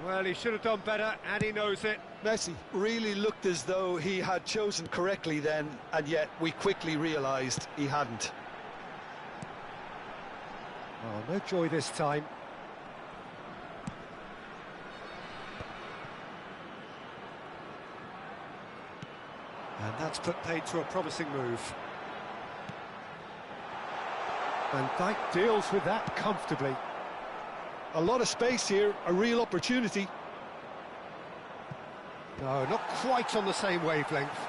Well, he should have done better, and he knows it. Messi really looked as though he had chosen correctly then, and yet we quickly realised he hadn't. Oh, no joy this time. And that's put paid to a promising move. Van Dijk deals with that comfortably. A lot of space here, a real opportunity. No, not quite on the same wavelength.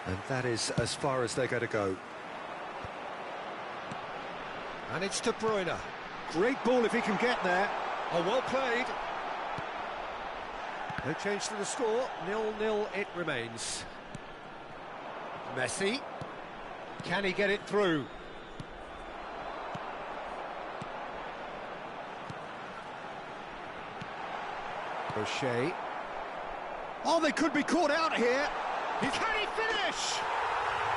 And that is as far as they're going to go. And it's De Bruyne. Great ball if he can get there. Oh, well played. No change to the score. 0-0 it remains. Messi. Can he get it through? O'Shea. Oh, they could be caught out here. Can he finish?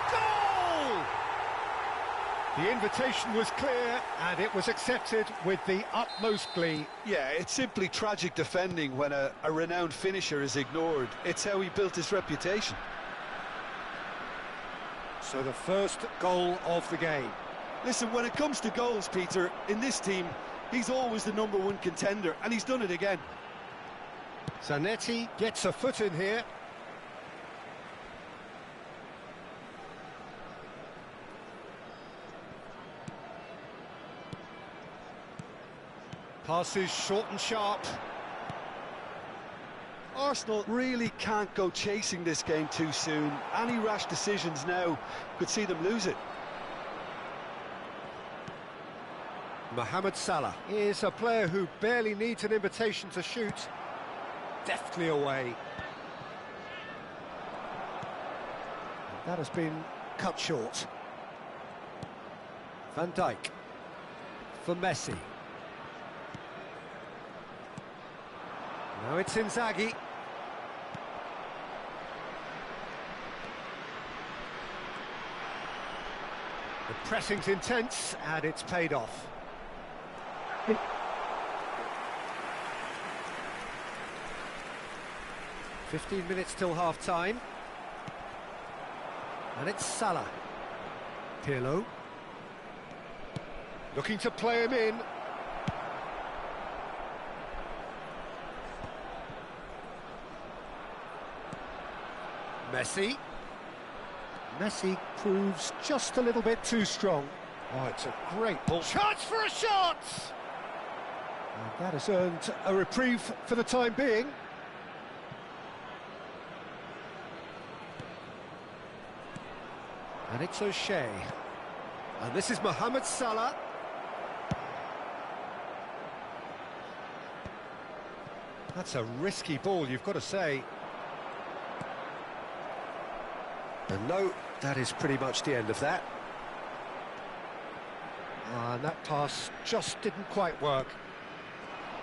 Goal! The invitation was clear, and it was accepted with the utmost glee. Yeah, it's simply tragic defending when a renowned finisher is ignored. It's how he built his reputation. So the first goal of the game. Listen, when it comes to goals, Peter, in this team, he's always the #1 contender, and he's done it again. Zanetti gets a foot in here. Passes short and sharp. Arsenal really can't go chasing this game too soon. Any rash decisions now could see them lose it. Mohamed Salah is a player who barely needs an invitation to shoot. Deftly away. That has been cut short. Van Dijk for Messi. Now it's Inzaghi. The pressing's intense and it's paid off. Ê, 15 minutes till half-time. And it's Salah. Pirlo. Looking to play him in. Messi. Messi proves just a little bit too strong. Oh, it's a great ball. Chance for a shot! And that has earned a reprieve for the time being. And it's O'Shea. And this is Mohamed Salah. That's a risky ball, you've got to say. And no, that is pretty much the end of that. And that pass just didn't quite work.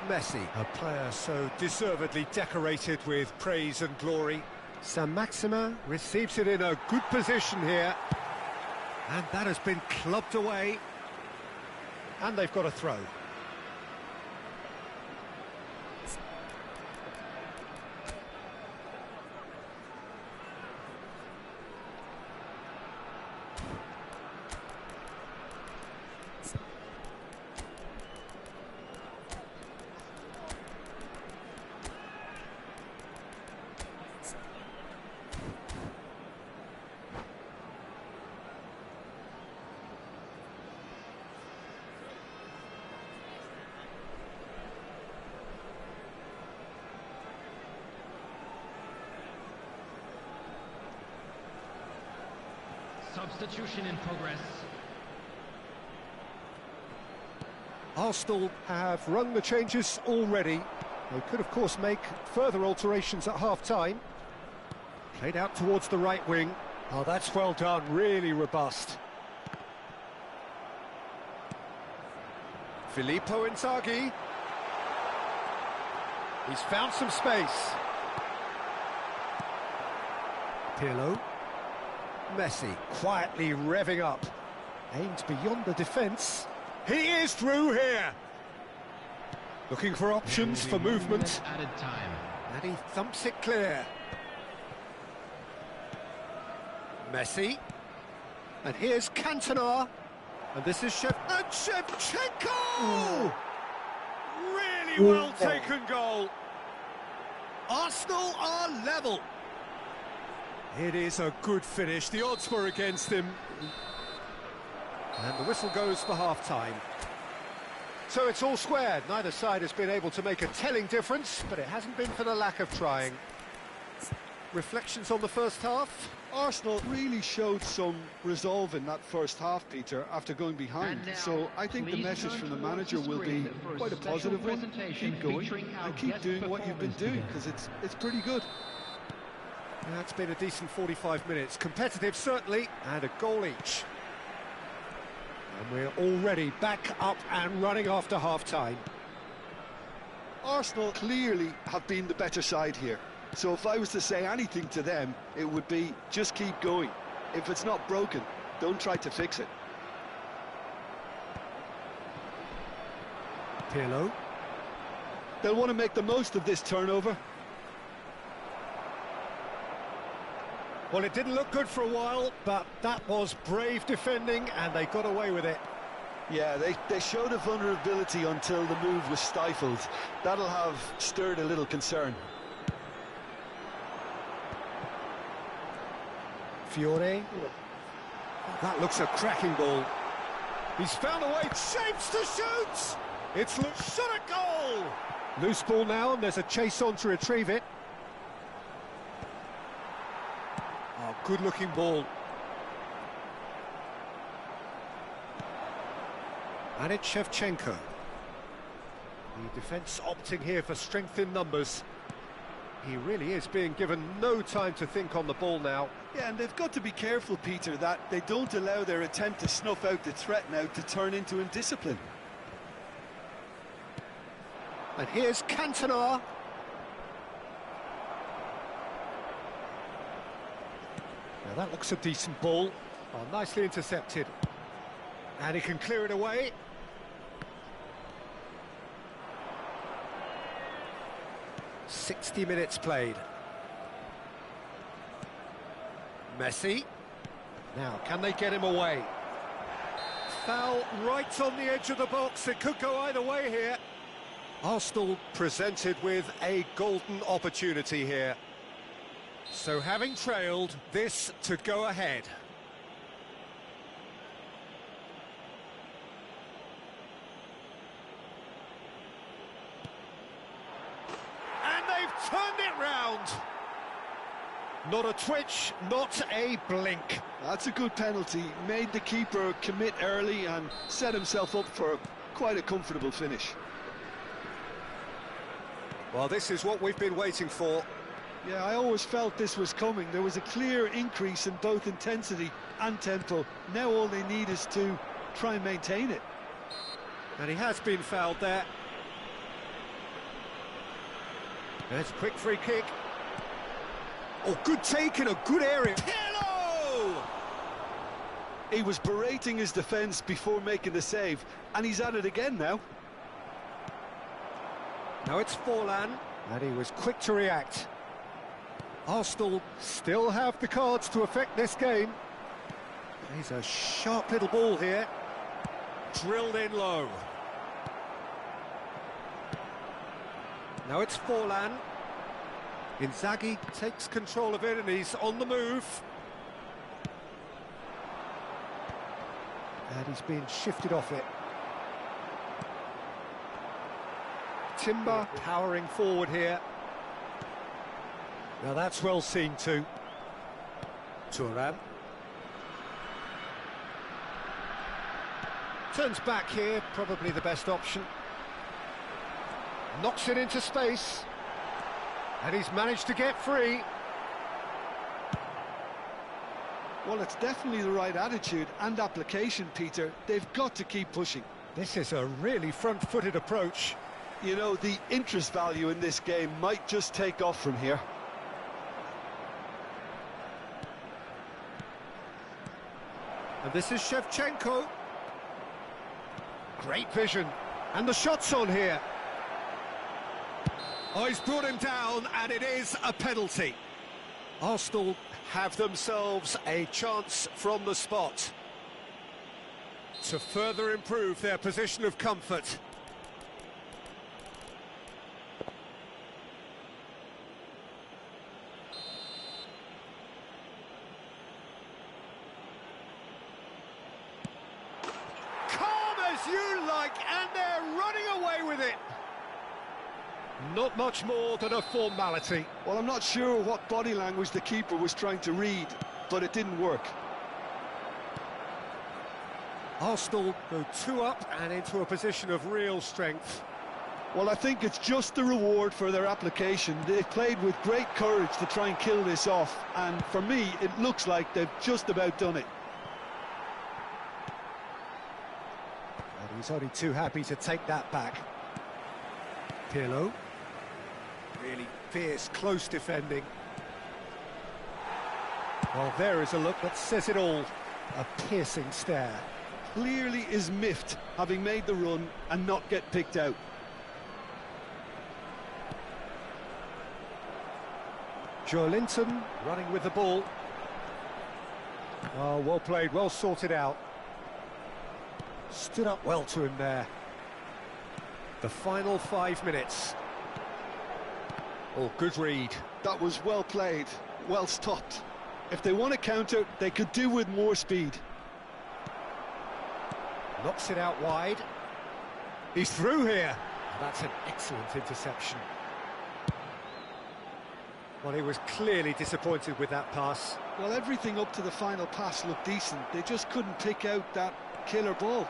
Messi, a player so deservedly decorated with praise and glory. Saint-Maximin receives it in a good position here. And that has been clubbed away. And they've got a throw. Substitution in progress. Arsenal have rung the changes already. They could, of course, make further alterations at half-time. Played out towards the right wing. Oh, that's well done, really robust. Filippo Inzaghi. He's found some space. Pirlo. Messi quietly revving up. Aimed beyond the defence. He is through here. Looking for options for movement. Added time. And he thumps it clear. Messi. And here's Cantona. And this is Shevchenko! Really well taken goal. Arsenal are level. It is a good finish. The odds were against him. And the whistle goes for half-time. So it's all squared. Neither side has been able to make a telling difference, but it hasn't been for the lack of trying. Reflections on the first half? Arsenal really showed some resolve in that first half, Peter, after going behind. So I think the message from the manager will be quite a positive one. Keep going and keep doing what you've been doing, because it's pretty good. Yeah, it's been a decent 45 minutes. Competitive, certainly, and a goal each. And we're already back up and running after half-time. Arsenal clearly have been the better side here. So if I was to say anything to them, it would be just keep going. If it's not broken, don't try to fix it. Pirlo. They'll want to make the most of this turnover. Well, it didn't look good for a while, but that was brave defending, and they got away with it. Yeah, they showed a vulnerability until the move was stifled. That'll have stirred a little concern. Fiore. That looks a cracking ball. He's found a way, shapes to shoot! It's shot at goal! Loose ball now, and there's a chase on to retrieve it. Oh, good-looking ball. And it's Shevchenko. The defence opting here for strength in numbers. He really is being given no time to think on the ball now. Yeah, and they've got to be careful, Peter, that they don't allow their attempt to snuff out the threat now to turn into indiscipline. And here's Cantona. Now that looks a decent ball. Oh, nicely intercepted. And he can clear it away. "60 minutes played. Messi. Now, can they get him away? Foul right on the edge of the box. It could go either way here. Arsenal presented with a golden opportunity here. So having trailed, this to go ahead. And they've turned it round. Not a twitch, not a blink. That's a good penalty. Made the keeper commit early and set himself up for quite a comfortable finish. Well, this is what we've been waiting for. Yeah, I always felt this was coming. There was a clear increase in both intensity and tempo. Now all they need is to try and maintain it. And he has been fouled there. There's a quick free kick. Oh, good take in a good area. Pirlo! He was berating his defence before making the save, and he's at it again now. Now it's Forlan, and he was quick to react. Arsenal still have the cards to affect this game. He's a sharp little ball here. Drilled in low. Now it's Forlan. Inzaghi takes control of it, and he's on the move. And he's being shifted off it. Timber powering forward here. Now that's well seen too. Thuram. Turns back here, probably the best option. Knocks it into space. And he's managed to get free. Well, it's definitely the right attitude and application, Peter. They've got to keep pushing. This is a really front-footed approach. You know, the interest value in this game might just take off from here. And this is Shevchenko. Great vision. And the shot's on here. Oh, he's brought him down, and it is a penalty. Arsenal have themselves a chance from the spot to further improve their position of comfort. Calm as you like, and they're running away with it. Not much more than a formality. Well, I'm not sure what body language the keeper was trying to read, but it didn't work. Arsenal go 2 up and into a position of real strength. Well, I think it's just the reward for their application. They've played with great courage to try and kill this off, and for me, it looks like they've just about done it. And he's only too happy to take that back. Pirlo. Really fierce, close defending. Well, there is a look that says it all. A piercing stare. Clearly is miffed, having made the run and not get picked out. Joelinton running with the ball. Oh, well played, well sorted out. Stood up well to him there. The final 5 minutes. Oh, good read. That was well played, well stopped. If they want to counter, they could do with more speed. Knocks it out wide. He's through here. That's an excellent interception. Well, he was clearly disappointed with that pass. Well, everything up to the final pass looked decent. They just couldn't pick out that killer ball.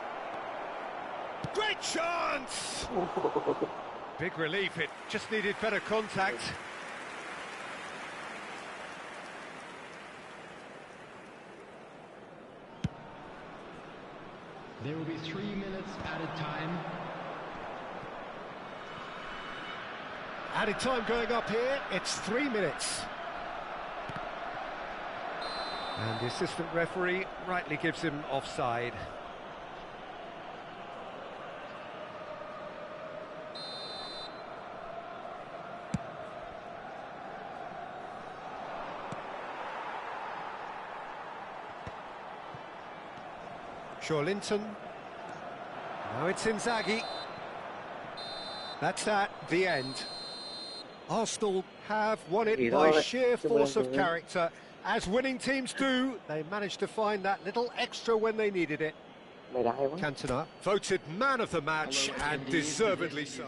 Great chance! Big relief, it just needed better contact. There will be 3 minutes added time. Added time going up here, it's 3 minutes. And the assistant referee rightly gives him offside. Joelinton. Now it's Inzaghi. That's that, the end. Arsenal have won it by sheer force of character. As winning teams do, they managed to find that little extra when they needed it. Cantona voted man of the match, and deservedly so.